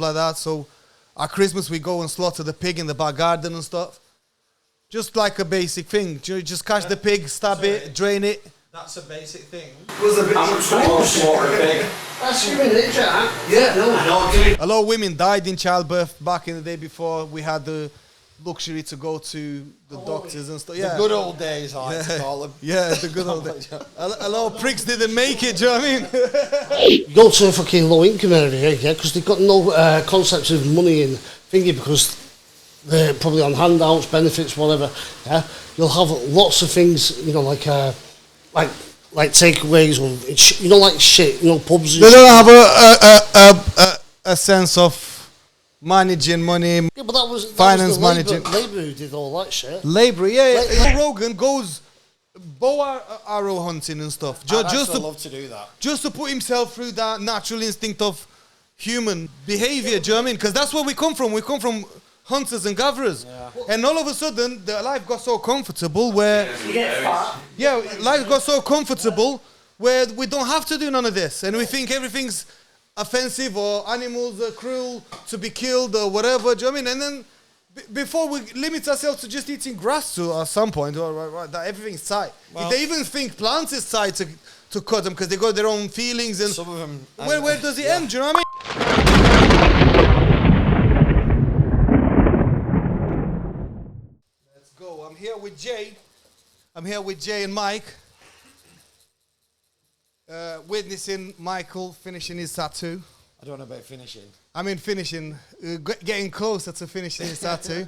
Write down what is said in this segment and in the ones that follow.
like that. So at Christmas we go and slaughter the pig in the back garden and stuff. Just like a basic thing. You just catch the pig, stab it, drain it. That's a basic thing. Was a bit slaughter a pig. That's human nature, huh? Yeah, no. A lot of women died in childbirth back in the day before we had the luxury to go to the doctors and stuff. Yeah. The good old days, I like to call them. Yeah, the good old days. A lot of pricks didn't make it, do you know what I mean? Go to a fucking low income area, yeah, because they've got no concept of money and thingy, because they're probably on handouts, benefits, whatever. Yeah, you'll have lots of things, you know, like takeaways or like shit, pubs. They don't have a sense of managing money. Yeah, but that was finance the managing. Labour who did all that shit. Labour, yeah. Joe Rogan goes bow arrow hunting and stuff. I'd love to do that. Just to put himself through that natural instinct of human behaviour, do you know what I mean? Because that's where we come from. We come from hunters and gatherers. Yeah. And all of a sudden, the life got so comfortable where... You get fat. Yeah, life got so comfortable where we don't have to do none of this. And we think everything's offensive or animals are cruel to be killed or whatever, do you know what I mean? And then before we limit ourselves to just eating grass at some point, or that everything's tight. Well, if they even think plants is tight to cut them because they got their own feelings and some of them. Where does it end? Do you know what I mean? Let's go. I'm here with Jay and Mike. Witnessing Michael finishing his tattoo. I don't know about finishing. I mean finishing, getting closer to finishing his tattoo.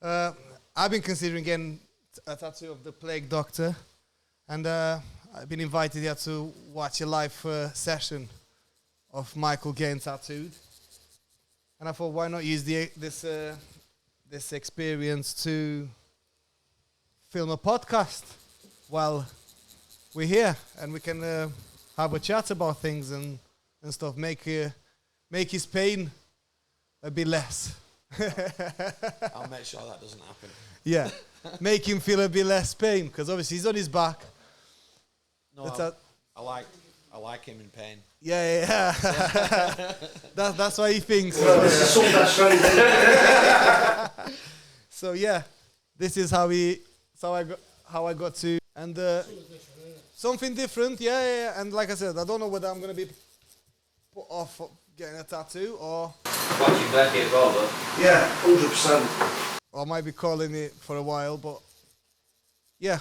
I've been considering getting a tattoo of the Plague Doctor, and I've been invited here to watch a live session of Michael getting tattooed. And I thought, why not use this experience to film a podcast while we're here, and we can have a chat about things and stuff, make his pain a bit less. I'll make sure that doesn't happen. Yeah, make him feel a bit less pain, because obviously he's on his back. No, I like him in pain. Yeah. That's why he thinks. So yeah, this is how I got to, and something different, yeah. And like I said, I don't know whether I'm gonna be put off getting a tattoo or. Watching Becky as well, though. Yeah, 100%. Or I might be calling it for a while, but yeah.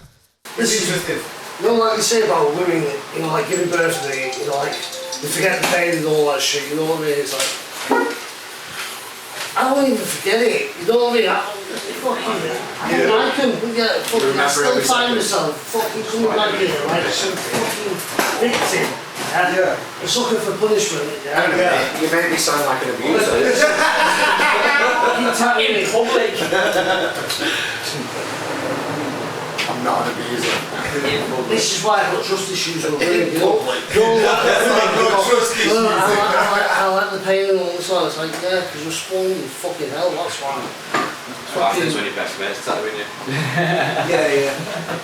This is interesting. Like you say about women, like giving birth to me, like they forget the pain and all that shit. You know what I mean? It's like I don't even forget it. You know what I mean? I still find myself fucking coming back here like some fucking victim. Yeah. It's looking for punishment. Yeah. You make me sound like an abuser. In public. I'm not an abuser. This is why I've got trust issues with women. I like the pain and all this one. It's like, yeah, because you're spawned in fucking hell, that's why. That's when your best mate's tattooing you. Yeah.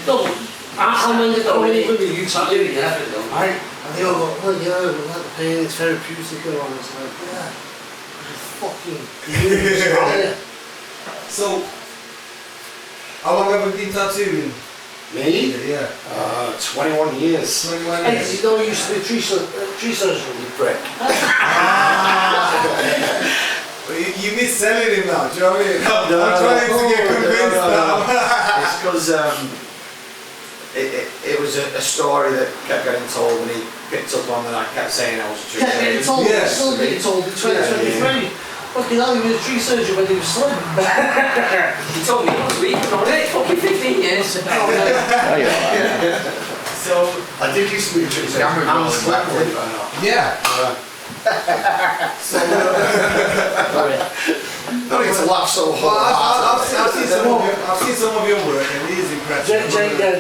No, how many women you tattooing, yeah? Right? And they all go, well, yeah, I like the pain, it's therapeutic and all. It's like, yeah, fucking yeah. So, how long have you been tattooing? Me? Yeah. 21 years. 21 Hey, years. you know, you used to be a tree surgeon, you prick. You mis-selling him now, do you know what I mean? I'm trying to get convinced now. It's because it was a story that kept getting told when he picked up on that I kept saying I was a tree surgeon. It's all still being told in 2023. Fucking hell, he was a tree surgeon when he was slim. He told me last week, on it, fucking 15 years. So, I did used to be a tree surgeon. I'm swept in. Yeah. So, don't need to laugh so hard. I've seen some of your work and it is impressive.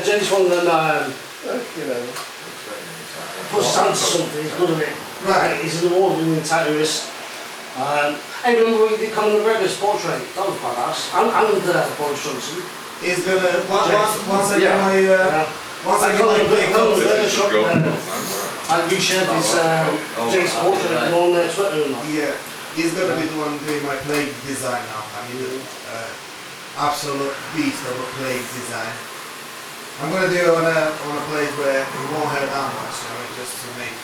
Jay's one of them, puts his hand to something, he's good at it. Right. He's an award-winning tattooist. I remember when we did Conor McGregor's portrait, that was badass. I'm the Boris Johnson. He's gonna, once I get my play I reshared his Jake's portrait on Twitter and that. Yeah. he's gonna be the one doing my plague design now. I mean, absolute beast of a plague design. I'm gonna do it on a place where it won't hurt that much, you know, just to make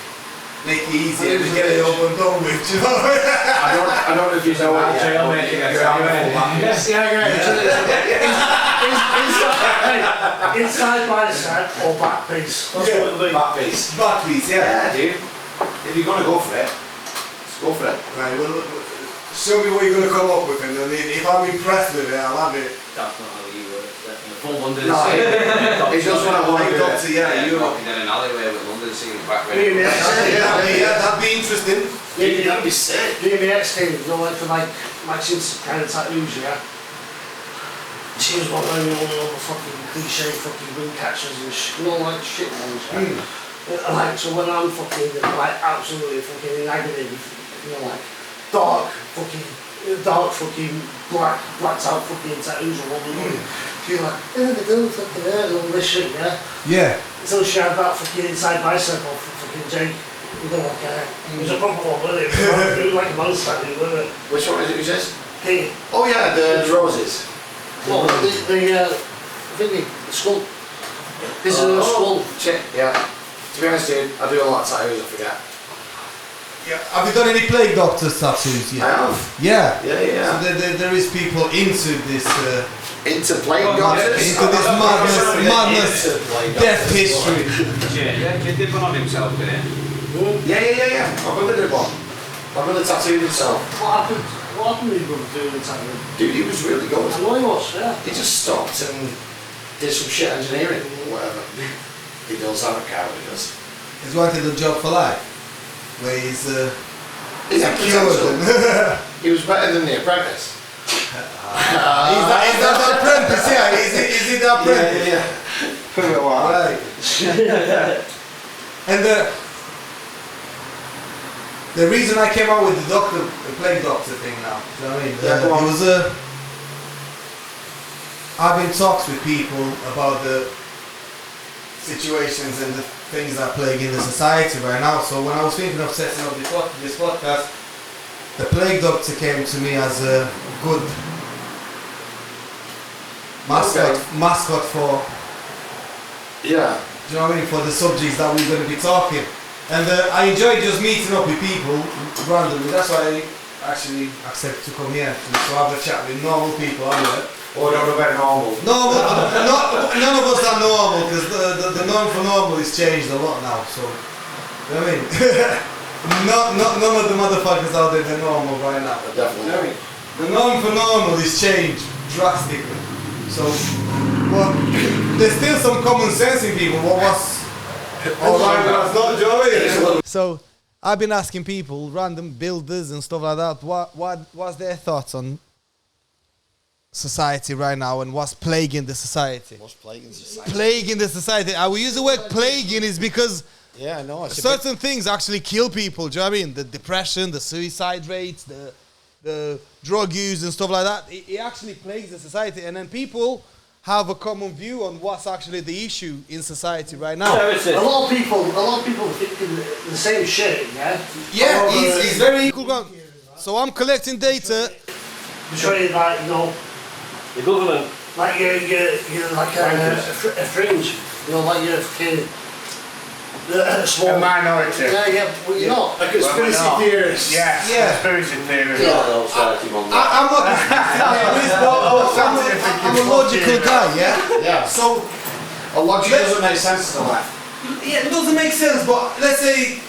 it easier to get it over and done with, you know. I don't know if you know what jail making example. Inside by side or back piece. That's what it'll be. Back piece. Back piece, yeah. Yeah, dude. If you're gonna go for it, just go for it. Right, well, show me what you're gonna come up with, and then if I'm impressed with it, I'll have it. That's not how you work, definitely. Full London No, scene. it's just when I want to Doctor, yeah, you're walking down an alleyway with London scene in the background. Yeah, that'd be interesting. Dude, that'd be sick. Me and my ex-team, you know, like for like matching kind of tattoos, yeah? She was wanting all the fucking cliche fucking wind catchers and you know, like shit ones, yeah? And like, so when I'm fucking, like, absolutely fucking in agony, you know, like, dark fucking, blacked out fucking tattoos or whatever. She's like, they don't fucking hurt and all this shit, yeah? Yeah. So she had that fucking inside bicep off for fucking Jake. You know, like, it was a proper one, wasn't it? It was like a monster tattoo, wasn't it? Which one is it, who says? Hey. Oh yeah, the roses. No, the thingy, the skull. This is a skull. Shit, yeah. To be honest, dude, I do a lot of tattoos, I forget. Yeah. Have you done any plague doctor tattoos yet? I have. Yeah. Yeah. So there is people into this. Into plague doctors? Into this madness, death history. Yeah, he did one on himself, didn't he? Yeah. My brother did one. My brother tattooed himself. What happened to you brother doing the tattoo? Dude, he was really good. I know he was, yeah. He just stopped and did some shit engineering or whatever. He does have a car, he does. He's wanted a job for life, where he's He's a potential. He was better than The Apprentice. Is that the apprentice? Yeah, is it the apprentice? Yeah. For a while. Right. And the reason I came out with the plague doctor thing now, do you know what I mean? Yeah, go on. It was I've been talks with people about the situations and the things that are plaguing the society right now. So when I was thinking of setting up this podcast, the plague doctor came to me as a good mascot for, Yeah. do you know what I mean, for the subjects that we're going to be talking. And I enjoy just meeting up with people randomly. That's why I actually accepted to come here to have a chat with normal people anyway. Or not about normal. None of us are normal, because the norm for normal has changed a lot now. So, you know what I mean? None of the motherfuckers out there are normal right now. Definitely. You know what I mean? The norm for normal is changed drastically. So, well, there's still some common sense in people. What was alright, what's not, do you know what I mean? So, I've been asking people, random builders and stuff like that, what's their thoughts on society right now and what's plaguing the society? What's plaguing society? Plaguing the society. I will use the word plaguing is because Yeah, no. certain things actually kill people. Do you know what I mean? The depression, the suicide rates, the drug use and stuff like that. It actually plagues the society, and then people have a common view on what's actually the issue in society right now. A lot of people thinking the same shit, yeah? Yeah, he's very equal. So I'm collecting data. Betraying, like, you know, The government. like you're like a fringe, you know, like you're fucking a small minority. Yeah, well, you're not. A conspiracy theorist. Yeah. Yeah. Conspiracy theorist. I'm not a theorist, but I'm a logical guy, yeah? Yeah. So, A logic doesn't make sense to the left. yeah, it doesn't make sense, but let's say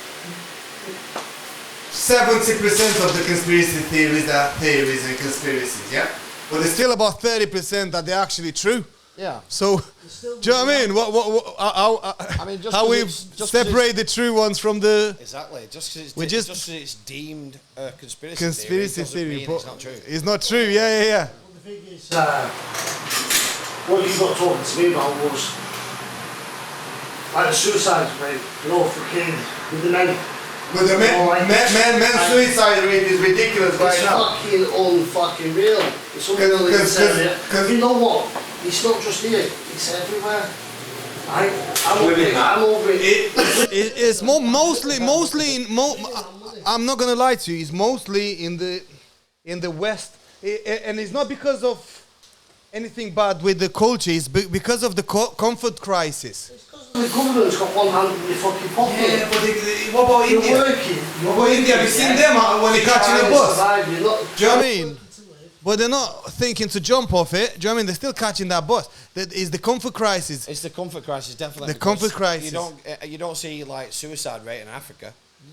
70% of the conspiracy theories are theories and conspiracies, yeah? But there's still about 30% that they're actually true. Yeah. So, do you know what I mean? How we separate the true ones from the Exactly. Just because just it's deemed a conspiracy theory, mean but it's not true. it's not true. Yeah. The thing is, what you got talking to me about was like the suicide rate, you know, for kids with the men. But the men suicide rate is ridiculous right It's now. fucking unfucking real. It's unreal in this area. You know what? It's not just here. It's everywhere. I'm over it. It's mostly in I'm not gonna lie to you. It's mostly in the West, and it's not because of anything bad with the culture. It's because of the comfort crisis. It's because the government's got one hand in the fucking pocket. Yeah, but what about You're India? working. What about India? Have you seen them when they're catching a bus? Survive, Do you know what I mean? But they're not thinking to jump off it. Do you know what I mean? They're still catching that bus. That is the comfort crisis. It's the comfort crisis, definitely. The comfort crisis. You don't see like suicide rate in Africa.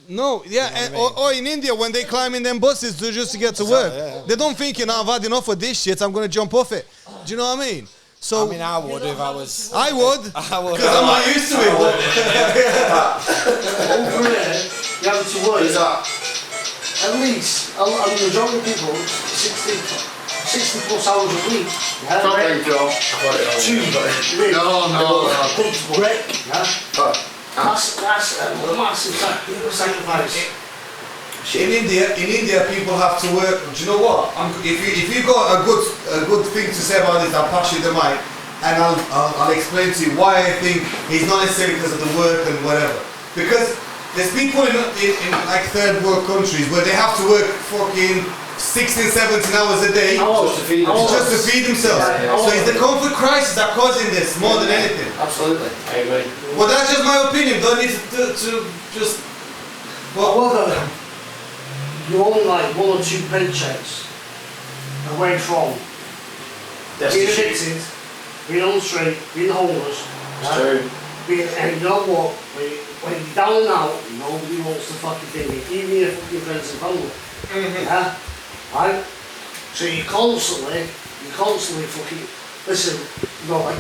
No, yeah, You know what I mean? or in India when they climb in them buses just to get to work. Yeah. They don't think, I've had enough of this shit, I'm going to jump off it. Do you know what I mean? So I mean, I would if I was. I would. Because I'm not used to it. over here, you have to work. At least, a majority of people, 60 plus hours a week. Yeah, to live a comfortable break. Yeah. That's a massive sacrifice. In India, people have to work. Do you know what? If you've got a good thing to say about this, I'll pass you the mic, and I'll explain to you why I think it's not necessarily because of the work and whatever. Because there's people in like third world countries where they have to work fucking 16, 17 hours a day just to feed themselves. So it's the comfort crisis that causing this more than anything. Absolutely, I agree. Well, that's just my opinion. Don't need to just. However, you're only like 1 or 2 paychecks away from being addicted, being on the street, being homeless. And you know what? When you're down and out, nobody wants to fucking thing, even your fucking friends and family. Yeah? Right? So you constantly fucking listen, like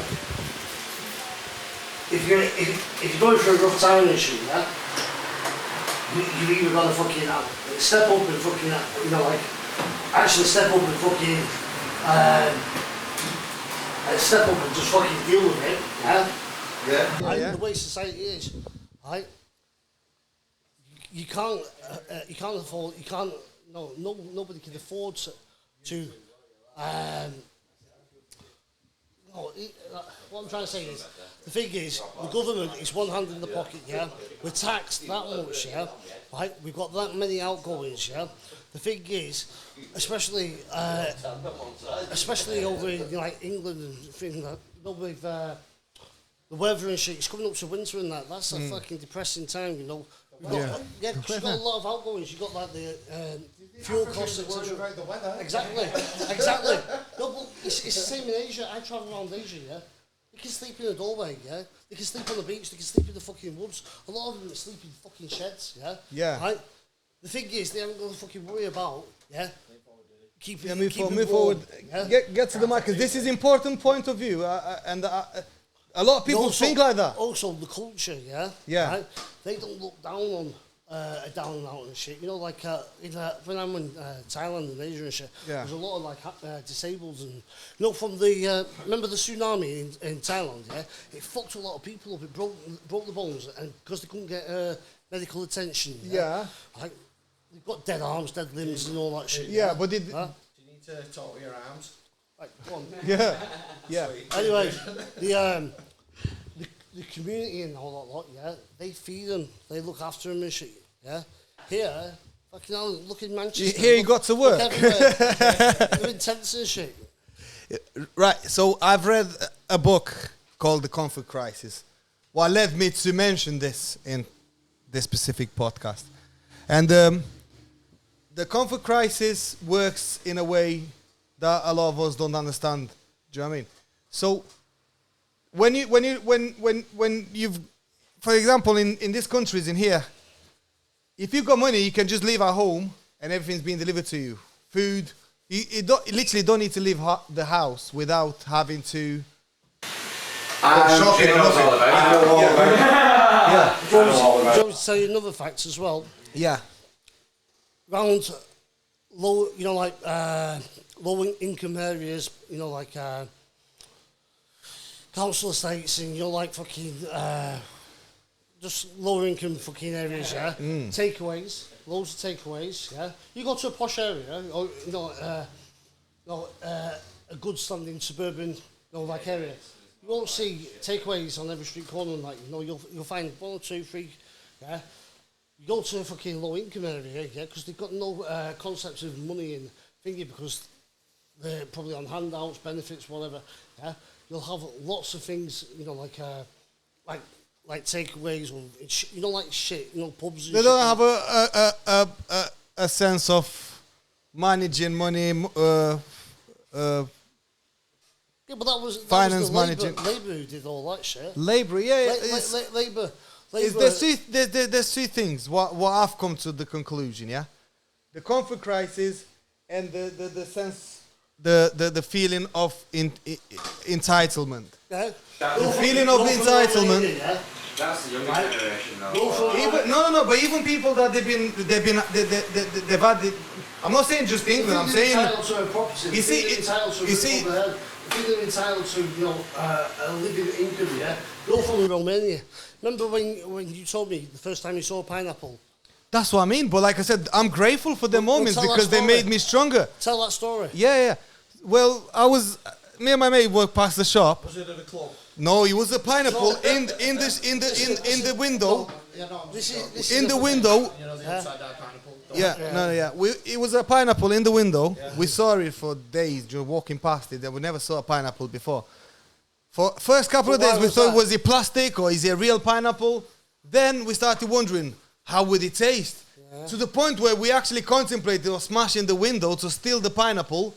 if you're going through a rough time and shit, yeah, you've either got to fucking step up and fucking like actually step up and fucking step up and just fucking deal with it, yeah? Yeah. The way society is, right? You can't afford. Nobody can afford to. What I'm trying to say is, the thing is, the government is one hand in the pocket, yeah. We're taxed that much, yeah. Right? We've got that many outgoings, yeah. The thing is, especially over in like England and things like with the weather and shit, it's coming up to winter and that. That's a fucking depressing time, you know. Because you've got a lot of outgoings. You've got like the fuel costs, etc. Exactly. No, but it's the same in Asia. I travel around Asia, yeah. They can sleep in a doorway, yeah. They can sleep on the beach. They can sleep in the fucking woods. A lot of them sleep in fucking sheds, yeah. Yeah. Right? The thing is, they haven't got to fucking worry about, yeah. Move forward. Yeah? Get to the mic, because this is important point of view, and a lot of people think like that. Also, the culture, yeah. Yeah. Right? They don't look down on a down and out and shit. You know, like when I'm in Thailand and Asia and shit, there's a lot of like disabled and from the remember the tsunami in Thailand, yeah, it fucked a lot of people up. It broke the bones, and because they couldn't get medical attention. Yeah. Like, they've got dead arms, dead limbs, and all that shit. Yeah, but did you need to talk with your arms? Right, go on. Yeah. Anyway, the community and all that lot, yeah, they feed them, they look after them and shit, yeah. Here, fucking hell, look in Manchester. Here you got to work. They're in tents and shit. Right, so I've read a book called The Comfort Crisis. What led me to mention this in this specific podcast. And the comfort crisis works in a way that a lot of us don't understand. Do you know what I mean? So when you've, for example, in these countries in here, if you've got money, you can just live at home and everything's being delivered to you. Food, you literally don't need to leave the house without having to shopping or nothing. I know all about it. Yeah. Do you want to tell you another fact as well? Yeah. Round low, low income areas, like council estates and fucking just lower income fucking areas, yeah. Takeaways, loads of takeaways, yeah. You go to a posh area, or a good standing suburban, area. You won't see takeaways on every street corner, you'll find 1 or 2, 3, yeah. you go to a fucking low income area, yeah, because they've got no concepts of money and thingy because they're probably on handouts, benefits, whatever. Yeah, you'll have lots of things, you know, like takeaways or like shit, pubs. And They don't have a sense of managing money. Yeah, but that was finance the managing. Labour who did all that shit. Labour, yeah. Labour. There's three things. What I've come to the conclusion, yeah, the comfort crisis and the sense, the feeling of entitlement. Yeah. The feeling of entitlement. Yeah. That's the younger generation, though. Even, no, but even people that they've had it. I'm not saying just England. I'm saying. Entitled to a property. You see, if they're entitled to a living income, yeah. You're from Romania. Remember when you told me the first time you saw a pineapple? That's what I mean. But like I said, I'm grateful for the moments because they made me stronger. Tell that story. Yeah. Well, me and my mate walked past the shop. Was it at a club? No, it was a pineapple in the window. This In the window. You know, the upside down pineapple. It was a pineapple in the window. Yeah. We saw it for days, just walking past it. We never saw a pineapple before. For first couple of days, we thought, was it plastic or is it a real pineapple? Then we started wondering, how would it taste? Yeah. To the point where we actually contemplated of smashing the window to steal the pineapple,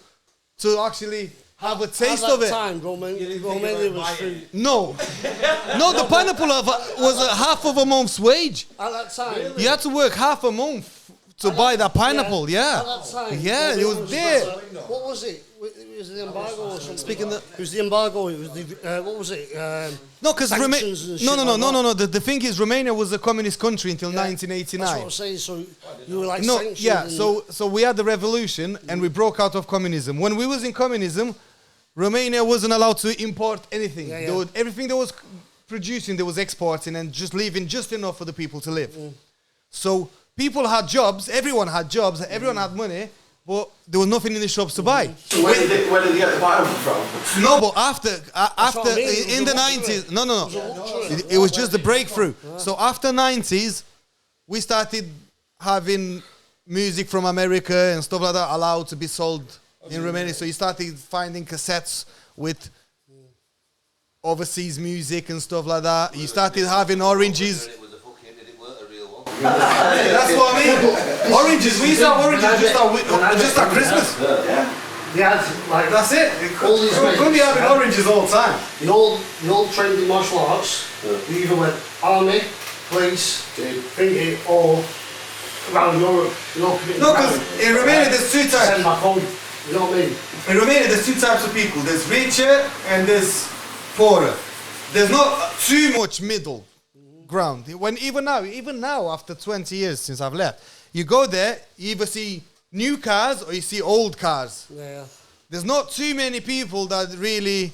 to actually have a taste of it. At that time, Romania was free. No, the pineapple was half of a month's wage. At that time, really? You had to work half a month to buy that pineapple. Yeah. At that time, yeah, it was there. What was it? It was the embargo or something. It was the embargo. It was the what was it? No, because no. The thing is, Romania was a communist country until 1989. That's what I'm saying. So you were like sanctioned. Yeah. So we had the revolution and we broke out of communism. When we was in communism, Romania wasn't allowed to import anything. Everything that was producing, they was exporting and just leaving just enough for the people to live. So people had jobs. Everyone had jobs. Everyone had money. But there was nothing in the shops to buy. So where did they get the pineapple from? No, but after in the 90s, no. It was just the breakthrough. So after 90s, we started having music from America and stuff like that allowed to be sold in Romania. So you started finding cassettes with overseas music and stuff like that. You started having oranges. That's what I mean. Oranges. We used to have oranges just at Christmas. Yeah. Yeah, like that's it. All these we're going to be having oranges all the time. The old trendy martial arts. We either went army, police, thingy, or around Europe. No, because in Romania there's two types. Send back home. You know what I mean? In Romania there's two types of people. There's richer and there's poorer. There's not too much middle ground. When even now, after 20 years since I've left, you go there, you either see new cars or you see old cars. Yeah. There's not too many people that really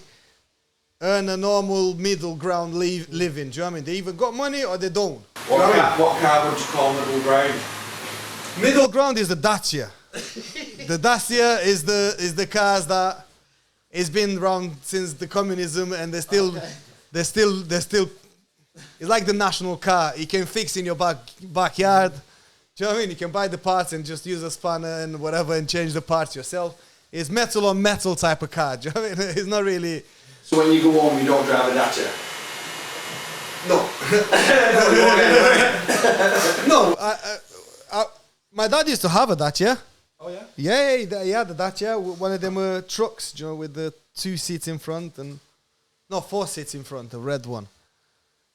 earn a normal middle ground living. Do you know what I mean? They either got money or they don't. What car would you call middle ground? Middle ground is the Dacia. The Dacia is the cars that has been around since the communism, and they're still. It's like the national car. You can fix in your backyard. Do you know what I mean? You can buy the parts and just use a spanner and whatever and change the parts yourself. It's metal on metal type of car. Do you know what I mean? It's not really. So when you go home, you don't drive a Dacia? No. No. My dad used to have a Dacia. Oh yeah? Yeah, he had the Dacia. One of them trucks, you know, with the 2 seats in front and 4 seats in front, the red one.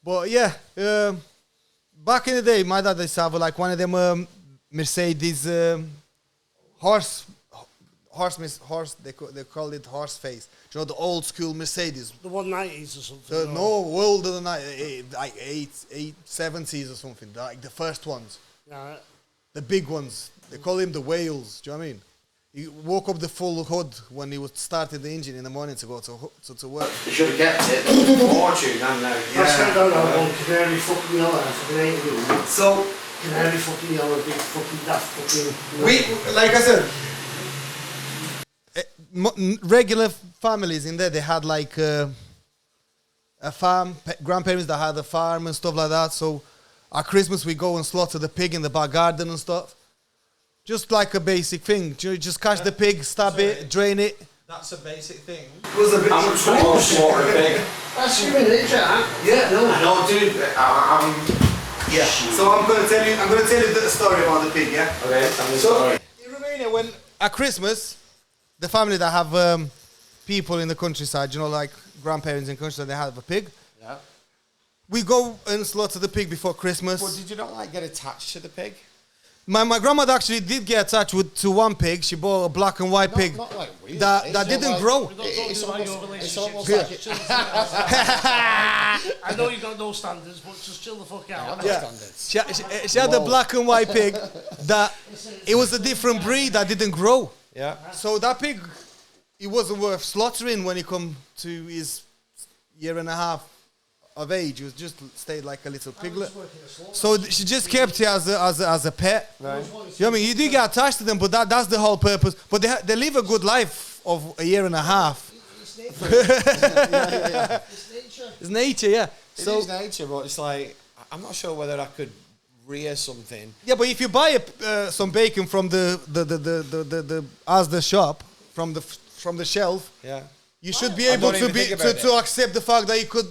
But yeah, back in the day, my dad used to have like one of them Mercedes horse. They call it horse face. Do you know the old school Mercedes? The 190s or something. No, older than that, like 870s or something. Like the first ones. Yeah. The big ones. They call him the whales. Do you know what I mean? He woke up the full hood when he started the engine in the morning to go to work. They should have kept it. Fortune, I know. I spent down that one canary fucking yellow for the 8 So canary fucking yellow, big fucking daft fucking. We, like I said, regular families in there. They had like a farm, grandparents that had a farm and stuff like that. So at Christmas we go and slaughter the pig in the back garden and stuff. Just like a basic thing. You just catch the pig, stab it, drain it. That's a basic thing. Was a bit How much more slaughter a pig? That's human nature, huh? Yeah, no. No, dude. Yeah. So I'm gonna tell you the story about the pig, yeah? Okay, tell me the So story. in Romania, when at Christmas, the family that have people in the countryside, you know, like grandparents in countryside, they have a pig. Yeah. We go and slaughter the pig before Christmas. Well, did you not like get attached to the pig? My grandmother actually did get attached to one pig. She bought a black and white pig Not like really. that It's didn't like- grow. It's almost Yeah. like it. I know you got no standards, but just chill the fuck out. Yeah. She had a black and white pig that it was a different breed that didn't grow. Yeah. So that pig, it wasn't worth slaughtering when he come to his year and a half of age. He was just stayed like a little piglet. So she just kept it as a pet. Right. You know what I mean? You do get attached to them, but that's the whole purpose. But they live a good life of a year and a half. It's nature. It's nature, yeah. It is nature, but it's like I'm not sure whether I could rear something. Yeah, but if you buy some bacon from the shop from the shelf, Yeah. you should be I able don't to even be think about to accept the fact that you could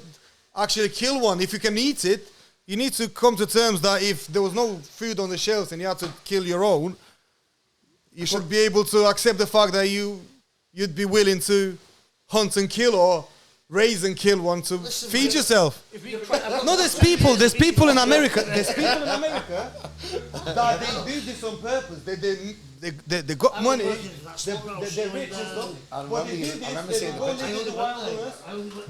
actually kill one. If you can eat it, you need to come to terms that if there was no food on the shelves and you had to kill your own, you should be able to accept the fact that you'd be willing to hunt and kill or raise and kill one to feed yourself. No, there's people in America. There's people in America that they do this on purpose. They got money. They're rich and stuff. But they do this. They go into the wilderness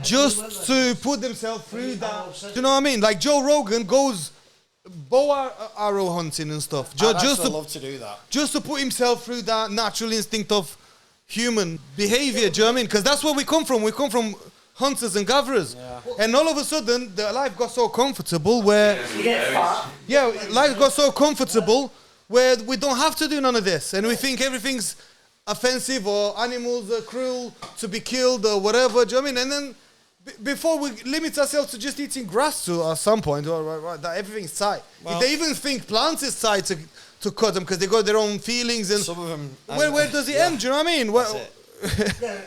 just to put themselves through that. Do you know what I mean? Like Joe Rogan goes bow arrow hunting and stuff. I'd love to do that. Just to put himself through that natural instinct of human behavior. Do you know what I mean? Because that's where we come from. We come from hunters and gatherers. Yeah. And all of a sudden, the life got so comfortable where... You get fat. Yeah, life got so comfortable where we don't have to do none of this. And we think everything's offensive or animals are cruel to be killed or whatever. Do you know what I mean? And then before we limit ourselves to just eating grass at some point, or that everything's tight. Well, if they even think plants is tight to cut them because they got their own feelings and... Some of them... Where does it end? Do you know what I mean? That's it. Yeah.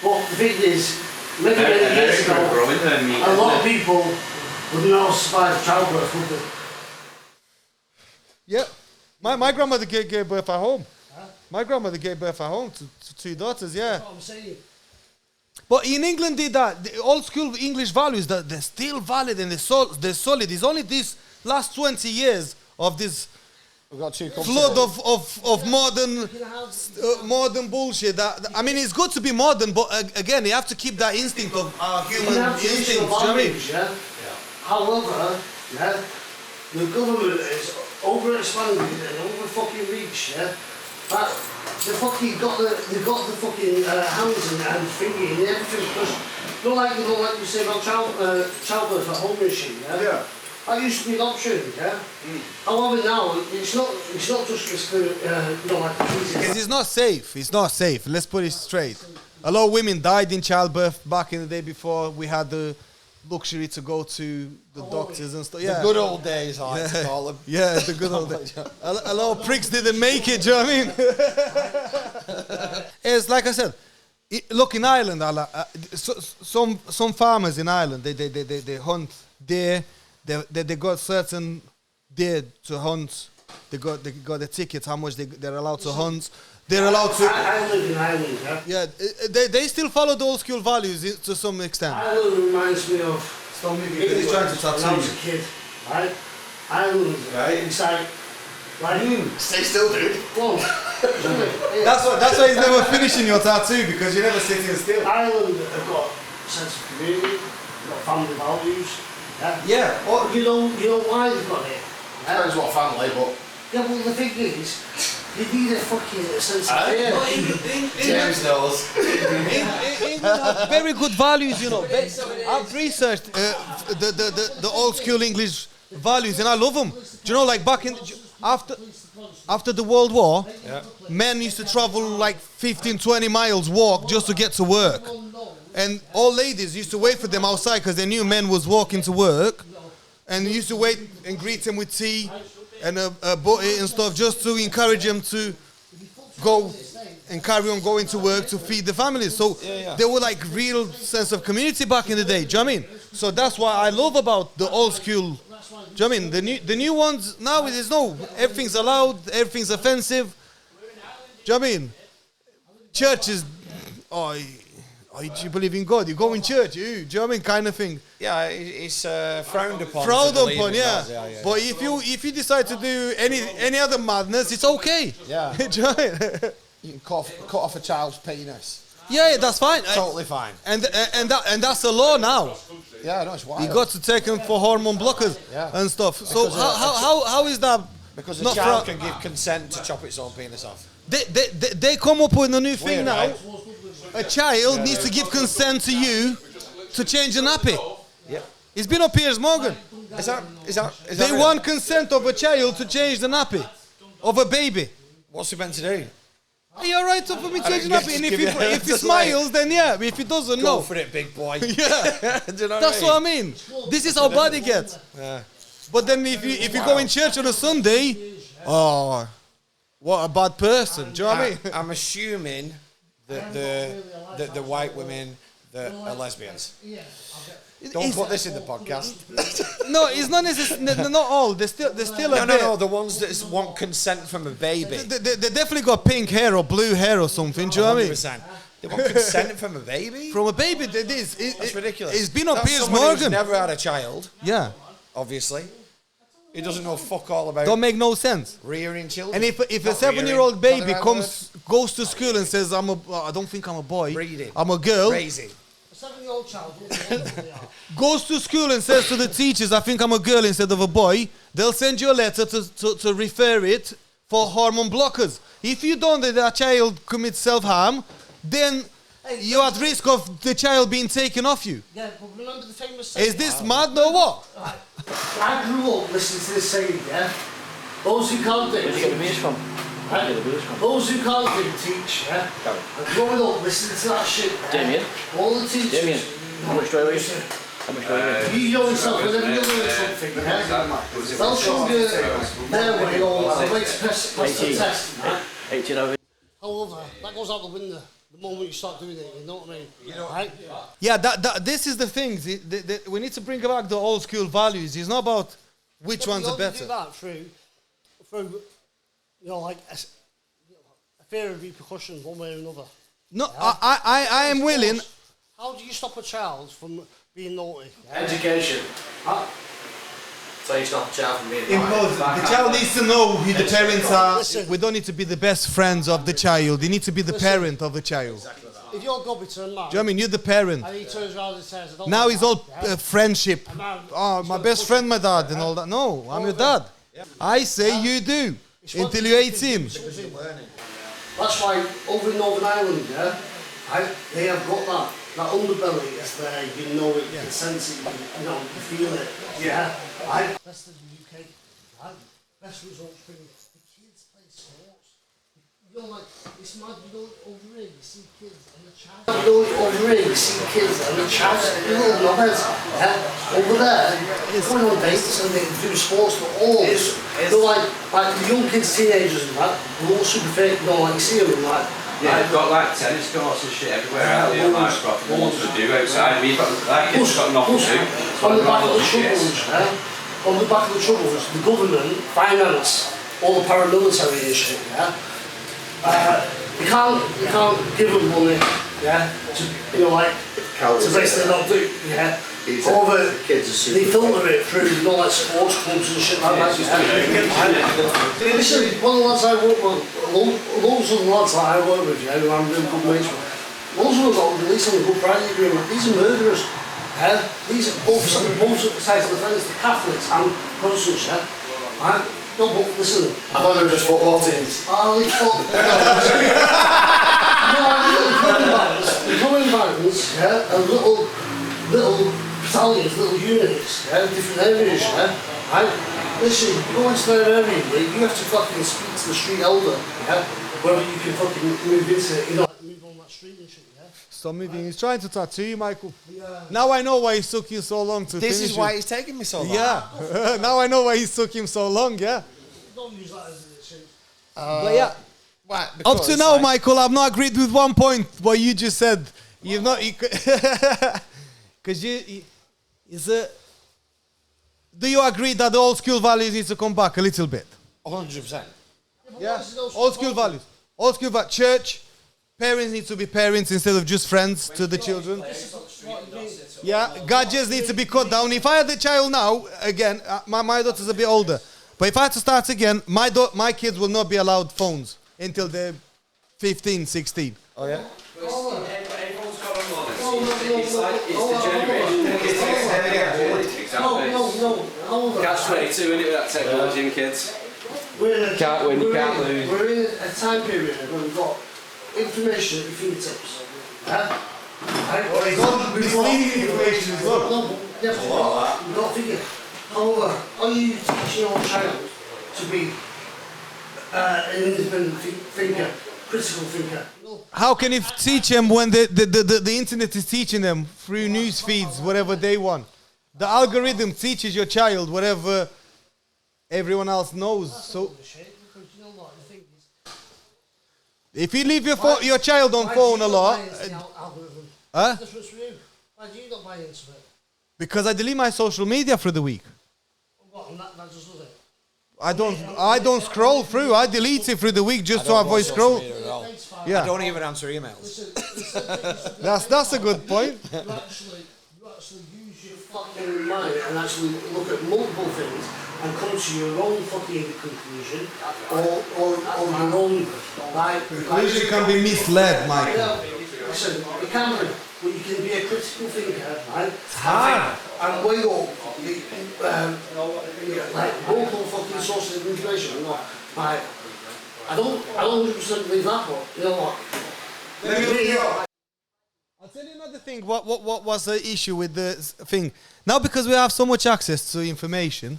But the thing is, many years ago, a lot of people would not survive childbirth, would they? Yeah. My grandmother gave birth at home. Huh? My grandmother gave birth at home to two daughters, yeah. That's what I'm saying. But in England did that. The old school English values, that they're still valid and they're solid. It's only these last 20 years of this We've got two flood of modern bullshit. That I mean, it's good to be modern, but again, you have to keep that instinct of human instinct. Do you know what I mean? Yeah? However, yeah, the government is over-expanded and over-fucking reach, yeah? But they got the fucking hands and finger and everything, because don't like you say about childbirth at home machine, yeah? Yeah. That used to be an option, yeah? However now, it's not just for, like Because it's not safe. It's not safe. Let's put it straight. A lot of women died in childbirth back in the day before we had the luxury to go to the doctors and stuff. Yeah. The good old days, I like to call them. Yeah, the good old days. A lot of pricks didn't make it, do you know what I mean? It's like I said, look, in Ireland, some farmers in Ireland, they hunt deer. They got certain deer to hunt. They got the tickets, how much they're allowed to hunt. They're allowed to... I live in Ireland, yeah? Yeah, they still follow the old school values to some extent. Ireland reminds me of... He's trying to tattoo when I was a kid, right? Ireland, Right. it's like... Right? Stay still, dude. Whoa. That's why he's never finishing your tattoo, because you're never sitting still. Ireland have got a sense of community, they've got family values. Yeah. Yeah. Well, you know why they've got it. Depends what family, but... Yeah, well, the thing is, you need a fucking sense of fear. James knows. England has very good values, you know. I've researched the old school English values, and I love them. Do you know, like back in after the World War, men used to travel like 15, 20 miles walk just to get to work, and all ladies used to wait for them outside because they knew men was walking to work. and used to wait and greet them with tea and a butty and stuff, just to encourage them to go and carry on going to work to feed the families. So they were like real sense of community back in the day. Do you know what I mean? So that's why I love about the old school. Do you know what I mean? The new ones now, there's no, everything's allowed, everything's offensive. Do you know what I mean? Church is, you believe in God, you go in church, do you know what I mean, kind of thing. Yeah, it's frowned upon. Frowned upon, yeah. But if you decide to do any other madness, it's okay. Yeah. Do you know what I mean? You can cut off a child's penis. Yeah, that's fine. Totally fine. And that's the law now. Yeah, no, it's wild. You got to take them for hormone blockers and stuff. So how is that? Because a child can give consent to chop its own penis off. They come up with a new thing Weird, now. right? A child needs to give consent to you to change a nappy. Yeah. It's been on Piers Morgan. Is that They real? want consent of a child to change the nappy of a baby. What's he meant to do? Are you alright for me changing guess nappy? And just give if he just smiles, then yeah. But if he doesn't, Go no. for it, big boy. Yeah. Do you know That's what I mean. This is how bad it gets. Yeah. But then if you go in church on a Sunday, oh, what a bad person. Do you know what I mean? I'm assuming that the white women that are lesbians. Don't put this in the podcast. No, it's not necessarily. Not all. There's still a bit. No. The ones that want consent from a baby. They definitely got pink hair or blue hair or something. Do you know what I mean? 100%. They want consent from a baby. From a baby, that's ridiculous. It's been on That's Piers someone who's Morgan. never had a child. Yeah. Obviously. He doesn't know fuck all about Don't make no sense. rearing children. And if a Not 7-year-old rearing, baby not the right goes to school and says, I don't think I'm a boy. Breeding. I'm a girl. Raising. A 7-year-old child, Goes to school and says to the teachers, I think I'm a girl instead of a boy. They'll send you a letter to refer it for hormone blockers. If you don't, that child commits self-harm, then you're at risk of the child being taken off you. Yeah, but remember the famous saying? Is this mad or what? I grew up listening to this saying, yeah? Those who can't do, Where'd you get the beers from? right? Those who can't do, teach, yeah? And growing up listening to that shit, yeah? Damien? All the teachers. Damien, how much do I weigh? How much do I weigh? You know yourself, whenever you learn something, yeah? They'll show you their way or the way to pass the test, yeah? 18 over. However, that goes out the window the moment you start doing it, you know what I mean? You know, right? Yeah, this is the thing. We need to bring back the old school values. It's not about which ones are You better. do that through, you know, like a fear of repercussions one way or another. No, I am willing. How do you stop a child from being naughty? Education. So you stop a child from being Impose. The child needs to know who the parents are. Listen. We don't need to be the best friends of the child. You need to be the parent of the child. If you're Gobby turned man, Do you know what I mean? You're the parent. and he turns around and says, I don't Now like it's that, all yeah? friendship. And now Oh, he's my gonna best push friend, it. my dad, and all that. No, I'm your dad. I say you do It's what until you you're can 18. do. That's why over in Northern Ireland, yeah, they have got that underbelly is there, you know it, you can sense it, you know, you feel it, yeah. Best in the UK, right? Best results bring the kids play sports. You're like, it's mad, you know, over here, you see kids and the child. You know, over here, you see kids and the child, you know, knobheads, yeah. Over there, going on dates and they do sports for all. They're like the young kids, teenagers and that, they're all super fit, you know, like you see them and like, Yeah, they've got like tennis courts and shit everywhere out there, like proper ones to do outside. We've got, that kid's got nothing to do. on the back of the troubles, on the back of the troubles, the government finance all the paramilitary and shit, yeah. You can't give them money, yeah, to, you know, like, to basically not do, yeah. Over, they filter it through, you know, like sports clubs and shit like that. Yeah. Listen, one of the lads I work with, loads of the lads that I work with, yeah, who I'm really good mates with, loads of them got released on the Good Friday Agreement. These are murderers. Yeah? These are both sides of the fence, the Catholics and Protestants, yeah? Right? No, but listen. I thought they were just football teams. Holy fuck. No, the plumbing bands, yeah, and little battalions, little units, yeah, different areas, yeah. Right? Listen, you go into their area, you have to fucking speak to the street elder, yeah, whether you can fucking move into, you know, move on that street and shit, yeah? Stop moving. He's trying to tattoo you, Michael. Yeah. Now I know why it took you so long to finish This is why it. it's taking me so long. Yeah. Now I know why it took him so long, yeah. Don't use that as an excuse. But yeah. Right, Up to because, now, like, Michael, I've not agreed with one point what you just said. You've not... Because is it... Do you agree that the old school values need to come back a little bit? 100%. Yeah, old school values. Old school values. Church, parents need to be parents instead of just friends to the children. Yeah, gadgets need to be cut down. If I had a child now, again, my daughter's a bit older, but if I had to start again, my kids will not be allowed phones until they're 15, 16. Oh, yeah? Everyone's got a moment. It's like, it's the generation. Exactly. Catch-22, isn't it, with that technology and kids? Can't win, you can't lose. We're in a time period where we've got information at your fingertips. Yeah? Right? Misleading information as well. No, definitely. We've got to figure. However, are you teaching your child to be an independent thinker, critical thinker? How can you teach them when the internet is teaching them through news feeds, whatever they want? The algorithm teaches your child whatever everyone else knows. So if you leave your child on phone a lot, huh? Why do you not buy into it? Because I delete my social media for the week. What, and that just does it? I don't scroll through. I delete it through the week just to avoid scroll. I Yeah, don't even answer emails. that's a good point. You actually use your fucking mind and actually look at multiple things and come to your own fucking conclusion or your own Conclusion can be misled, Michael. Listen, you can be, but you can be a critical thinker, right? It's hard. And weigh up like multiple fucking sources of information. And like, I don't 100% believe that, but you know what? I'll tell you another thing. What was the issue with the thing? Now, because we have so much access to information,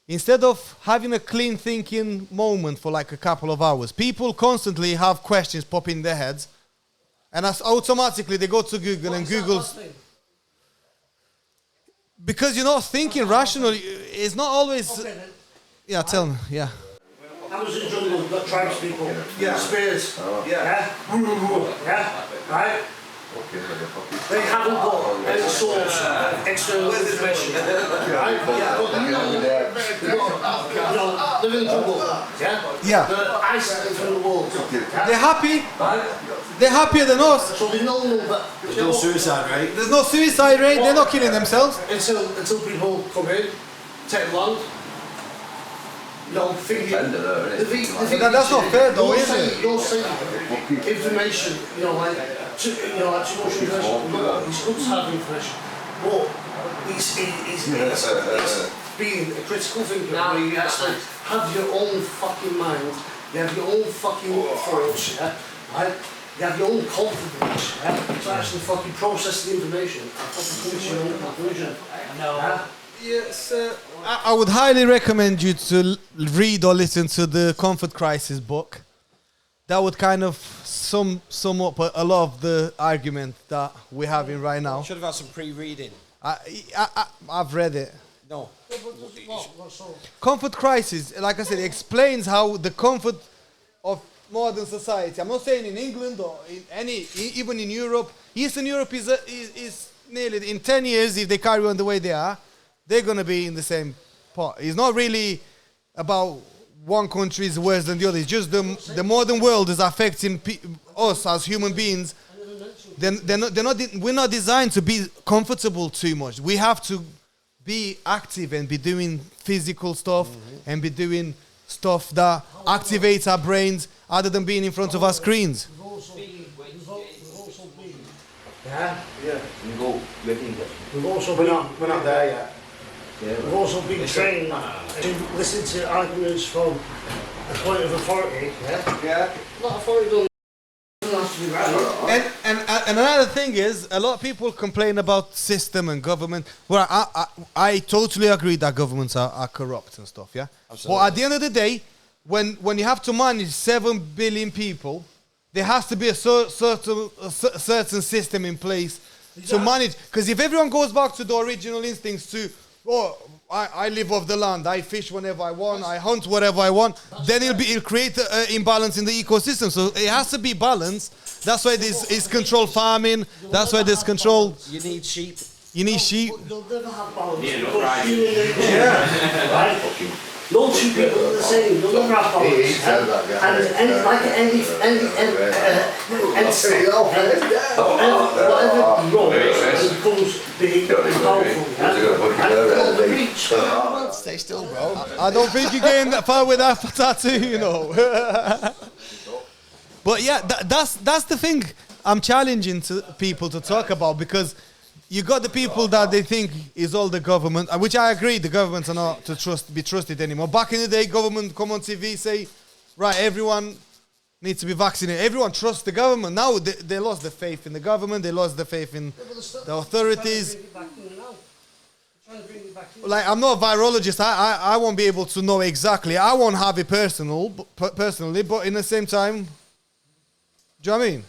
instead of having a clean thinking moment for like a couple of hours, people constantly have questions pop in their heads, and as automatically they go to Google and Google's. Because you're not thinking rationally, it's not always. Okay, then. Yeah, tell me. Yeah. I was in the jungle, got tribes people, Yeah. spears, yeah, right? They haven't got any source of external information, right? But you know, live in the jungle, Yeah. They're isolated from the world, They're happy. right? They're happier than us. So they know that There's no suicide rate. There's no suicide rate. They're not killing themselves. until people come in, take land. You know, thinking, That's not fair though, is it? You're saying information, you know, like too much information. Look, it's good to have information, but it's being a critical thinker where you actually have your own fucking mind, you have your own fucking thoughts, yeah, right? You have your own confidence, yeah, to actually fucking process the information and fucking come to your own conclusion. Yeah? Yes, I would highly recommend you to read or listen to the Comfort Crisis book. That would kind of sum up a lot of the argument that we're having right now. Should have had some pre-reading. I've read it. No. Comfort Crisis, like I said, explains how the comfort of modern society. I'm not saying in England or in even in Europe. Eastern Europe is nearly in 10 years, if they carry on the way they are, they're going to be in the same pot. It's not really about one country is worse than the other. It's just the modern world is affecting us as human beings. We're not designed to be comfortable too much. We have to be active and be doing physical stuff and be doing stuff that activates our brains other than being in front of our screens. We're not there yet. We've also been trained to listen to arguments from a point of authority. Not authority doesn't have to be right. And another thing is, a lot of people complain about system and government. Well, I totally agree that governments are corrupt and stuff, yeah? Absolutely. But at the end of the day, when you have to manage 7 billion people, there has to be a certain system in place to manage. Because if everyone goes back to the original instincts to, I live off the land, I fish whenever I want, I hunt whatever I want, then it'll create an imbalance in the ecosystem. So it has to be balanced. That's why there's controlled farming. That's why there's control. You need sheep. You need sheep. You'll never have balance. Right? No two people are the same. You'll never have balance. And whatever grows becomes big and powerful. Stay still, bro. I don't think you're getting that far with that tattoo, you know. But yeah, that's the thing I'm challenging to people to talk about, because you got the people that they think is all the government, which I agree, the governments are not to be trusted anymore. Back in the day, government come on TV, say, right, everyone needs to be vaccinated. Everyone trusts the government. Now they lost the faith in the government. They lost the faith in the authorities. Like, I'm not a virologist. I won't be able to know exactly. I won't have it personally, but in the same time, do you know what I mean?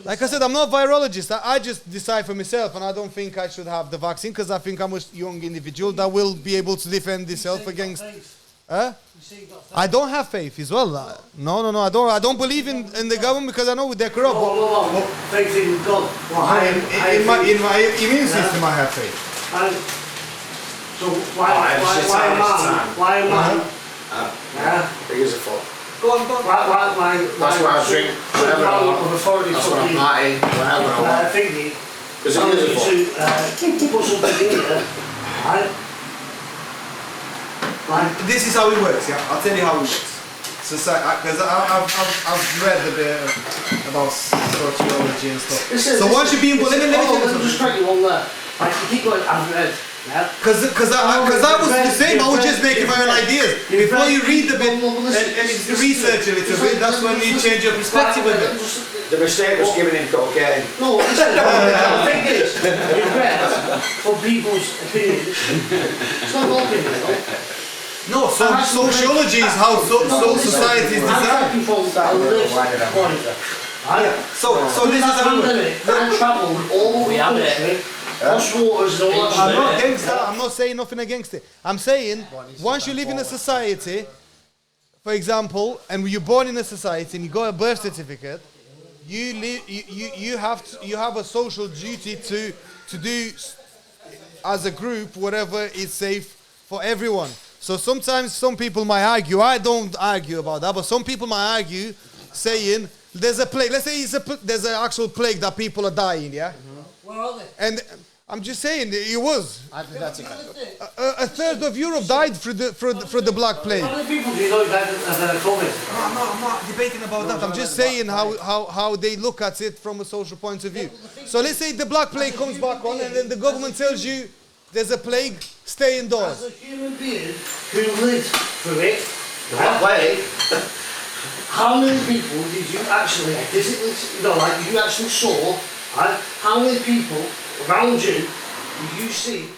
Like I said, I'm not a virologist. I just decide for myself, and I don't think I should have the vaccine because I think I'm a young individual that will be able to defend himself against. I don't have faith as well. No. I don't believe in the government because I know they're corrupt. Faith in God. In my immune system, I have faith. So why am I? Big as a foot. Go on. That's why I drink whatever I want. That's what I'm partying, whatever I want. Thingy. Because it is a foot. Put something in there, right? This is how it works, yeah? I'll tell you how it works. Because I've read a bit about sociology and stuff. So once you've been... Let me tell you something. Just crack you on there. Like, you keep going, I've read. Because I was the same, I was just making my own ideas. Before you read the bit and research a little bit, that's when you change your perspective a bit. The mistake was giving him cocaine. No, listen, the thing is, you've read for people's opinions. It's not your opinion, though. No, sociology is how society is designed. So this is how I travelled all the country. I'm not against that. I'm not saying nothing against it. I'm saying once you live in a society, for example, and you're born in a society and you got a birth certificate, you have a social duty to do as a group whatever is safe for everyone. So sometimes some people might argue. I don't argue about that, but some people might argue, saying there's a plague. Let's say there's an actual plague that people are dying. Yeah. Where are they? And I'm just saying, it was. Hypothetically. A third of Europe died through the Black Plague. How many people do you know died of COVID? I'm not debating about that. I'm just saying how they look at it from a social point of view. So let's say the Black Plague comes back on, and then the government tells you there's a plague, stay indoors. As a human being who lived through it, Black Plague. how many people did you actually physically, like you actually saw, right? How many people around you did you see?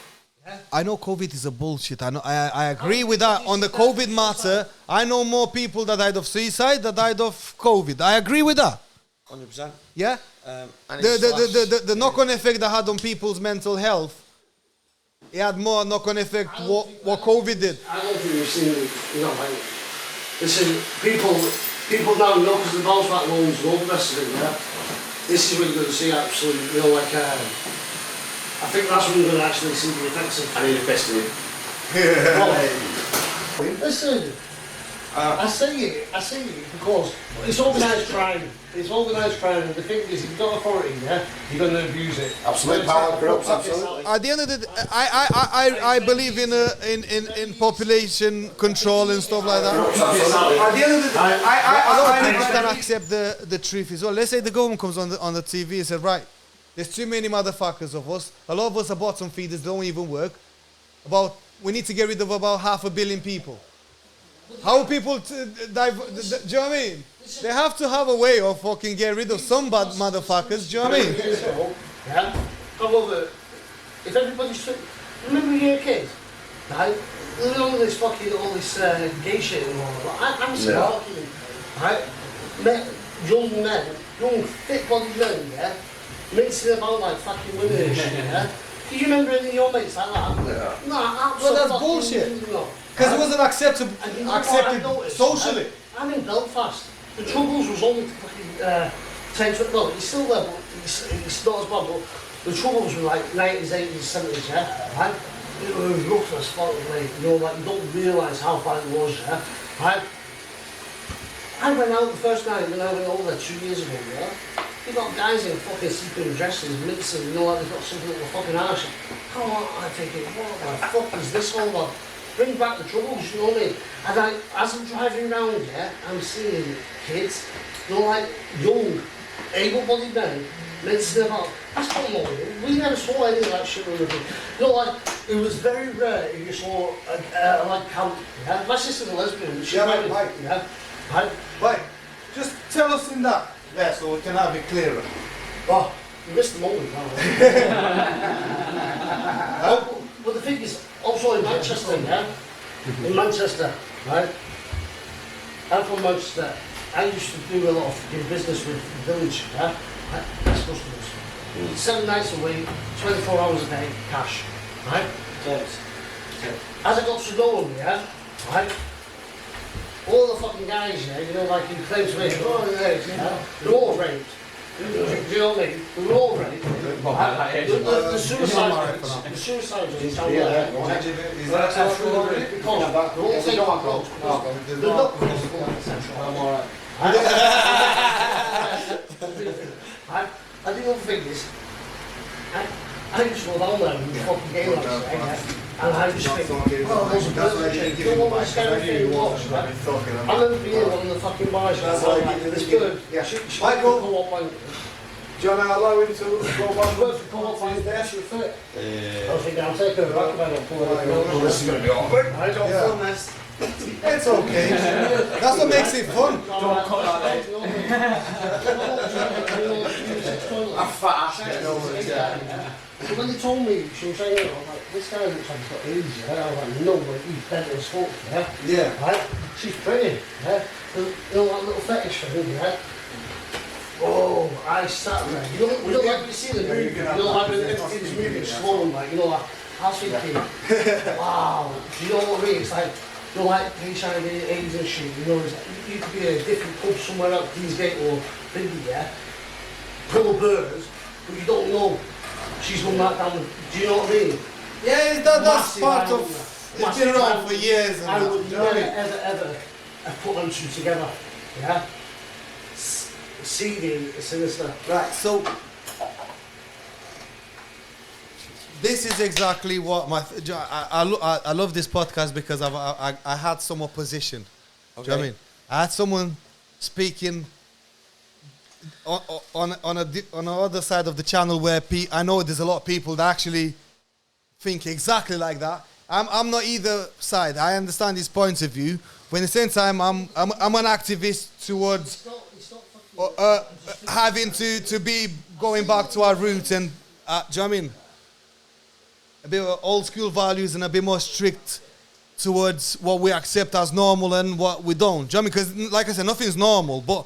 I know COVID is a bullshit. I agree with that. On the COVID matter, I know more people that died of suicide than died of COVID. I agree with that. 100%. Yeah? The knock-on effect that had on people's mental health, it had more knock-on effect what COVID did. I don't think you've seen, like, listen, people now know because the bounce back loans and all the rest of it, yeah? This is when you're going to see absolutely, I think that's when you're going to actually see the effects of it. I need a piss to Listen, I say it because it's organised crime. It's organised crime, and the thing is, if you've got authority, yeah, you're going to abuse it. Absolute power corrupts, absolutely. At the end of the day, I believe in population control and stuff like that. At the end of the day, A lot of people can accept the truth as well. Let's say the government comes on the TV and says, right, there's too many motherfuckers of us. A lot of us are bottom feeders, don't even work. We need to get rid of about 500 million people. How are people do you know what I mean? They have to have a way of fucking get rid of some bad motherfuckers, do you know what I mean? Yeah? However, if everybody's... Remember when you were a kid? Right? All this fucking, all this gay shit and all that. I'm still arguing. right? Young men, young fit-bodied men, yeah, mincing about like fucking women and shit, yeah. Do you remember any of your mates like that? Yeah. No, Well, that's bullshit. Because it wasn't accepted socially. I'm in Belfast. The Troubles was only fucking 10 to, well, it's still there, but it's not as bad, but the Troubles were like 90s, 80s, 70s, yeah, right? It was rough as fuck, mate, you know, like, you don't realise how bad it was, yeah, right? I went out the first night when I went over there 2 years ago, yeah? You got guys in fucking sleeping dresses, mincing, you know, like they've got something up their fucking arse. Come on, I think, what the fuck is this all about? Bring back the Troubles, you know what I mean? And as I'm driving around, yeah, I'm seeing kids, you know, like young, able-bodied men, mincing about. That's not normal. We never saw any of that shit when we were. You know, like, it was very rare if you saw like camp, yeah? My sister's a lesbian, she married, yeah? Right, just tell us in that, yeah, so we can have it clearer. Oh, you missed the moment, can't you? But the thing is, also in Manchester, yeah? In Manchester, right? I'm from Manchester. I used to do a lot of business with the village, yeah? That's customers. 7 nights a week, 24 hours a day, cash, right? As I got to know them, yeah? Right? All the fucking guys, yeah, you know, like you claim to me, oh, yeah, they're all raped. Do you know what I mean? They're all raped. The suicide rates, down there. Is that true already? Because they're all taking drugs. They're not critical, essentially. I'm alright. And the other thing is, I used to go down there and fucking game like that, and I just think, oh, those are birds, you know what my scary thing was, right? I remember being in one of the fucking bars, and I was like, this bird, she might go up and... Do you want to allow him to go back? Come up on his desk, you're fit. I was thinking, I'm taking a back about it, This is going to be awkward. I don't feel this. It's okay. That's what makes it fun. Don't cut that out. I'm fat. So when they told me, she was saying, I was like, this guy looks like he's got AIDS, yeah? I was like, no, but he's bent as fuck, yeah? Yeah. Right? She's pretty, yeah? You know that little fetish thing, yeah? Oh, I sat there. You know like when you see the movie, you know like when everything's moving slow, like, you know, like, I was thinking, wow, do you know what I mean? It's like, you know, like HIV, AIDS and shit, you know, it's like, you could be in a different pub somewhere out Deansgate or Biggie, yeah? Full of birds, but you don't know she's gone back down, do you know what I mean? Yeah, that's part of, it's been around for years. And I would never, ever have put them two together, yeah? Seedy, sinister. Right, so this is exactly what I love this podcast because I had some opposition. Okay. Do you know what I mean? I had someone speaking on the other side of the channel where I know there's a lot of people that actually think exactly like that. I'm not either side. I understand his points of view, but in the same time, I'm an activist towards having to be going back to our roots and do you know what I mean? A bit of old school values and a bit more strict towards what we accept as normal and what we don't. Do you know what I mean? Because like I said, nothing's normal, but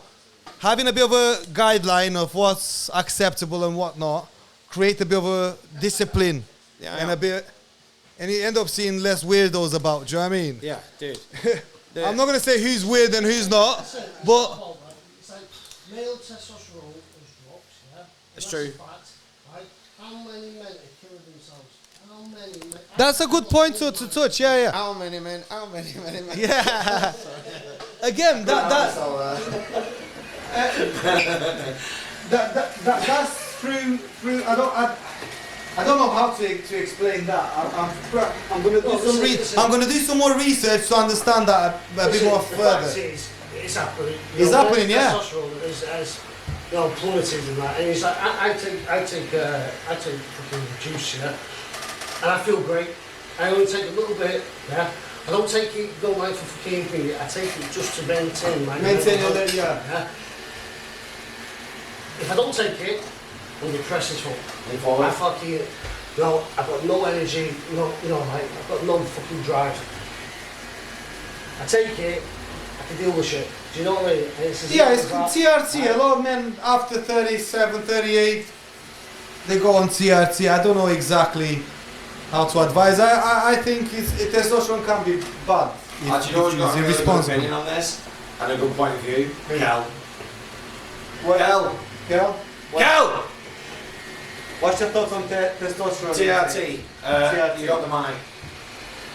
having a bit of a guideline of what's acceptable and what not, create a bit of a discipline and a bit, and you end up seeing less weirdos about. Do you know what I mean? Yeah, dude. I'm not gonna say who's weird and who's not, but it's like male testosterone has dropped. Yeah, it's true. Fact, right? How many men are killing themselves? How many men? That's a good point to touch. Yeah. How many men? Yeah. Again, that's through. I don't know how to explain that. I'm going to do I'm going to do some more research to understand that a bit more further. It's happening. It's happening, yeah. Testosterone has plummeted and that, and it's like I take fucking juice, yeah, and I feel great. I only take a little bit, yeah. I don't take it, don't like for fucking thing. I take it just to maintain my yeah. If I don't take it, I'm depressed as fuck. I fucking, I've got no energy, like, I've got no fucking drive. I take it, I can deal with shit. Do you know what I mean? And it's Yeah, it's TRT. A lot of men after 37, 38, they go on TRT. I don't know exactly how to advise. I think testosterone can be bad. Actually, you know who's got a really good opinion on this and a good point of view? Kel. Kel? Kel! What's your thoughts on testosterone? TRT. You got the mic.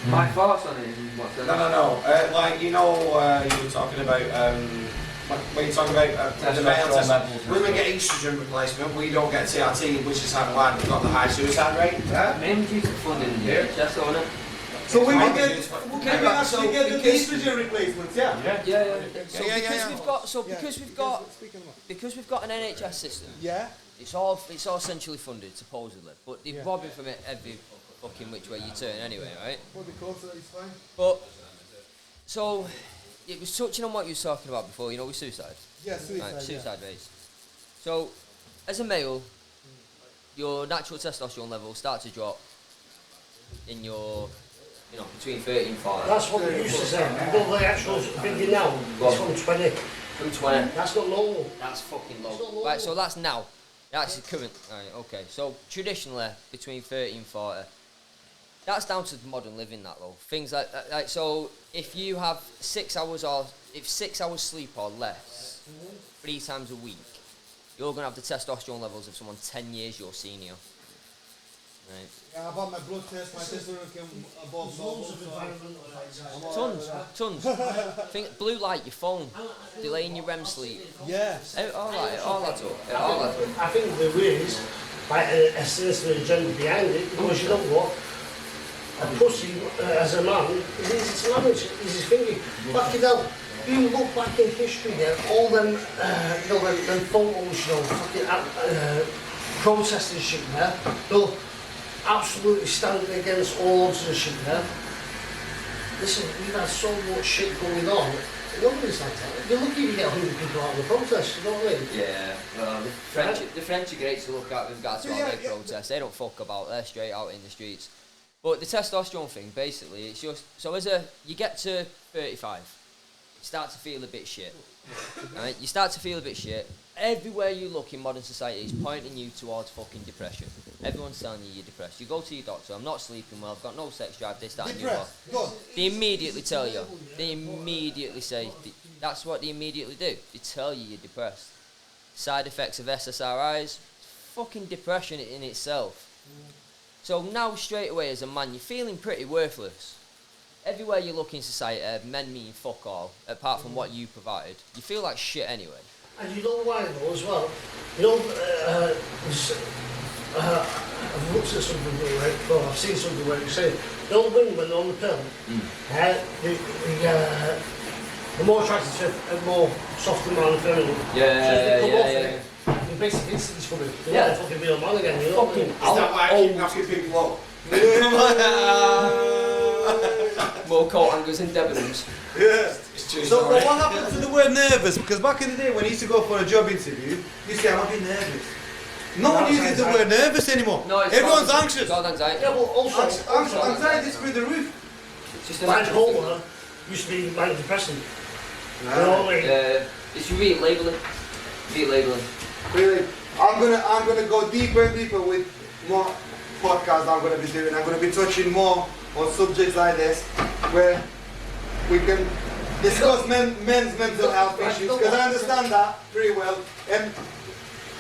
My thoughts on it and what's the No. Like, you know, you were talking about, when you're talking about the male test, women get estrogen replacement, we don't get TRT, which is why we've got the high suicide rate. main due to funding in the NHS, don't it? So women Women actually get the estrogen replacements, yeah? Yeah. Because we've got an NHS system. Yeah. It's all centrally funded supposedly, but they're robbing from it every fucking which way you turn anyway, right? What because it's fine. But so it was touching on what you were talking about before, you know, with suicide. Yeah, suicide. Right, suicide rates. So as a male, your natural testosterone levels start to drop in your, you know, between 30 and 40. That's what we used to say. You know the actual figure now, it's from 20. From 20. That's not normal. That's fucking It's not low. normal. Right, so that's now. That's current. Right, okay. So traditionally, between 30 and 40, that's down to modern living, that low. Things like so if you have 6 hours sleep or less, 3 times a week, you're going to have the testosterone levels of someone 10 years your senior. Right. Yeah, about my blood test, my testosterone came above normal. Tons. Think blue light, your phone, delaying your REM sleep. Yeah. All adds up. I think there is like a sinister agenda behind it, because you know what? A pussy, as a man, is easy to manage. Is his finger. Back it out. You look back in history, yeah, all them, them photos, fucking protesting shit there. They'll absolutely standing against all odds and shit there. Listen, we've had so much shit going on. Nobody's like that. You're lucky to get 100 people out of the protest, you know what I mean? Yeah, well, the French are great to look at with regards to all their protests. They don't fuck about, they're straight out in the streets. But the testosterone thing, basically, it's just, so you get to 35, you start to feel a bit shit. Right? You start to feel a bit shit. Everywhere you look in modern society is pointing you towards fucking depression. Everyone's telling you you're depressed. You go to your doctor, I'm not sleeping well, I've got no sex drive, this, that, and the other. They immediately tell you. They immediately say, that's what they immediately do. They tell you you're depressed. Side effects of SSRIs, fucking depression in itself. So now straight away as a man, you're feeling pretty worthless. Everywhere you look in society, men mean fuck all, apart from what you provide. You feel like shit anyway. And you know why though as well? You know, I've looked at something where, I've seen something where you say, the old women when they're on the pill, they're more attracted to a more softer man and feminine. Yeah. You basically instincts for me. They're like a fucking real man again, you know? Is that why I keep knocking people up? More coat hangers and Debenhams. Yeah. So what happened to the word nervous? Because back in the day when you used to go for a job interview, you say, I'm a bit nervous. No one uses the word nervous anymore. No, everyone's anxious. It's all anxiety. Yeah, well, also Anxiety is through the roof. It's just a bipolar used to be manic depressing. You know what I mean? It's relabeling. Really, I'm gonna go deeper and deeper with more podcasts I'm gonna be doing. I'm gonna be touching more on subjects like this, where we can discuss men's mental health issues, because I understand that pretty well. And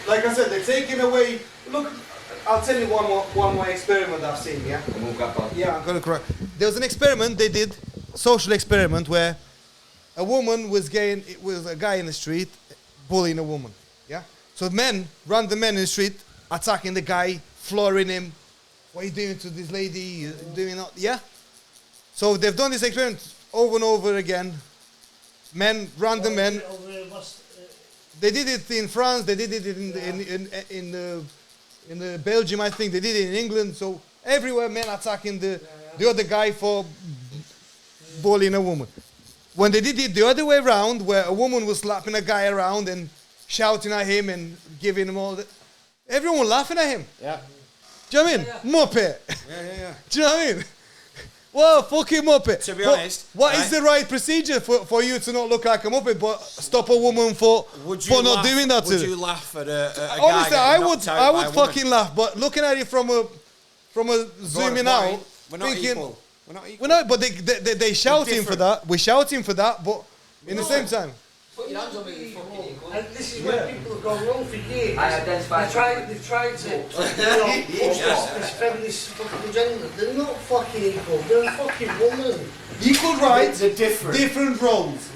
like I said, they're taking away. Look, I'll tell you one more experiment I've seen. Yeah. Yeah, I'm gonna correct. There was an experiment they did, social experiment, where a woman was a guy in the street bullying a woman. Yeah. So random men in the street attacking the guy, flooring him. What are you doing to this lady? You doing not? Yeah. So they've done this experiment over and over again. Random men. They did it in France. They did it in Belgium. I think they did it in England. So everywhere, men attacking the other guy for bullying a woman. When they did it the other way around, where a woman was slapping a guy around and shouting at him and giving him all that, everyone laughing at him. Yeah. Do you know what I mean? Moped. Yeah. Do you know what I mean? Whoa, fucking Muppet. To be honest, what is the right procedure for you to not look like a Muppet, but stop a woman for not doing that? Would you laugh at a honestly, guy I would fucking laugh, but looking at it from a zooming out, we're not thinking, equal. We're not equal. We're not, but they shouting for that. We're shouting for that, but in the same time. Put your hands on me, you fucking equal. And this is where people have gone wrong for years. I identify. They've tried to, push this feminist fucking agenda. They're not fucking equal. They're a fucking woman. Equal rights, They're different. different roles.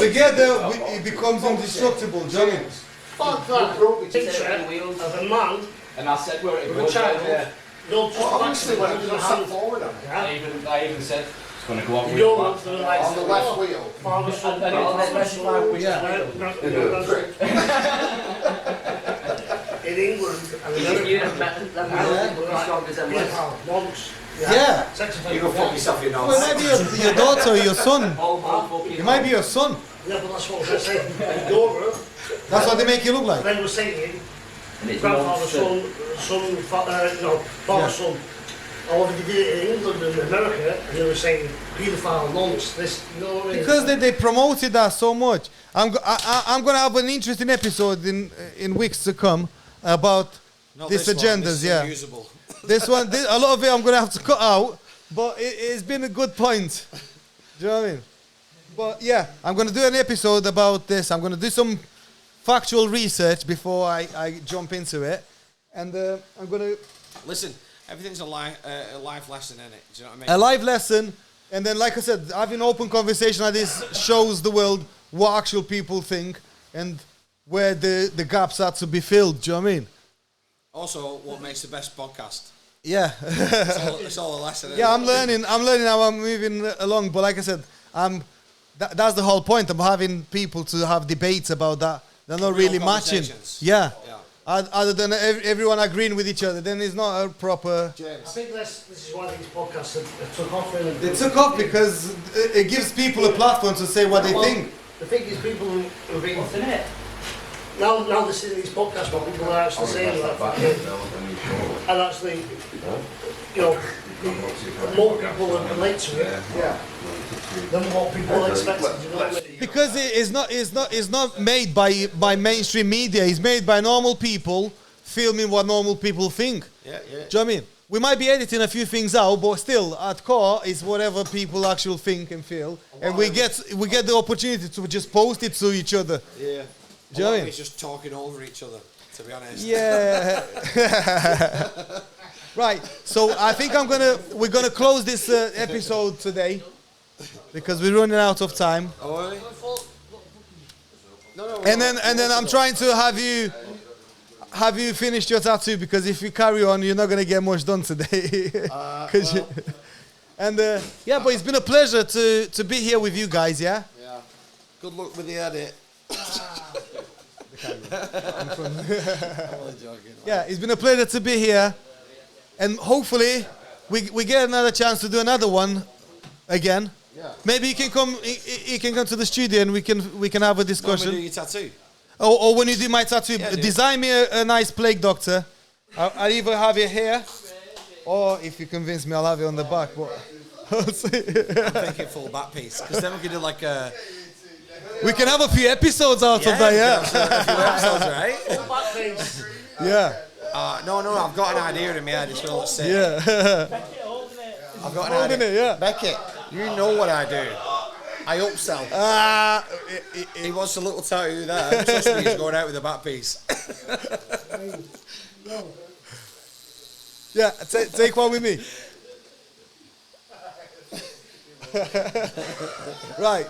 Together, it becomes indestructible. Do you know what I mean? Fuck that picture of a man And I said where it with a was. child. Don't just Honestly, when you hand. sat forward on it, I even said it's going to go on You with don't that. look to the right on the left wheel. Father, son, And then in England, and monks. Yeah. You go fuck yourself, you know. Well, it might be your daughter or your son. It might be your son. Yeah, but that's what I was saying. Dora, That's what they make you look like. they were saying, grandfather, son, father, son. Or they did it in England and America, and they were saying paedophile nonce, this, you know what I mean? Because they promoted that so much. I'm going to have an interesting episode in weeks to come about these agendas. Yeah. Unusable. This one, a lot of it I'm going to have to cut out, but it's been a good point. Do you know what I mean? But yeah, I'm going to do an episode about this. I'm going to do some factual research before I jump into it. And I'm going to... Listen, everything's a life lesson, in it. Do you know what I mean? A live lesson. And then, like I said, having open conversation like this shows the world what actual people think and where the gaps are to be filled. Do you know what I mean? Also, what makes the best podcast? Yeah. It's all a lesson. Yeah, I'm learning how I'm moving along. But like I said, that's the whole point. I'm having people to have debates about that. They're not really matching. Yeah. Other than everyone agreeing with each other, then it's not a proper... I think this is why these podcasts have took off. They took off because it gives people a platform to say what they think. The thing is, people who've been... Now they're seeing these podcasts, what people are actually saying that. And actually, more people that relate to it than what people expected. You know what I mean? Because it's not made by mainstream media. It's made by normal people filming what normal people think. Yeah. Do you know what I mean? We might be editing a few things out, but still, at core, it's whatever people actually think and feel, and we get the opportunity to just post it to each other. Yeah. Do you know what I mean? It's just talking over each other, to be honest. Yeah. Right. So I think we're gonna close this episode today because we're running out of time. Oh, really? No, And then I'm trying to have you finished your tattoo, because if you carry on, you're not gonna get much done today. But it's been a pleasure to be here with you guys. Yeah. Yeah. Good luck with the edit. Yeah, it's been a pleasure to be here, and hopefully we get another chance to do another one again. Yeah. Maybe you can come to the studio and we can have a discussion. When we do your tattoo. Or when you do my tattoo, Yeah, design me a nice plague doctor. I'll either have it here, or if you convince me, I'll have it on the back. But I'll see. I'm thinking full back piece, because then we could do like a... We can have a few episodes out of that, yeah. A few episodes, right? Yeah. No, I've got an idea in my head. It's going to say. Yeah. I've got an idea. It, yeah. Beckett, you know what I do. I upsell. He wants a little tattoo there. Trust me, he's going out with a back piece. Yeah, take one with me. Right.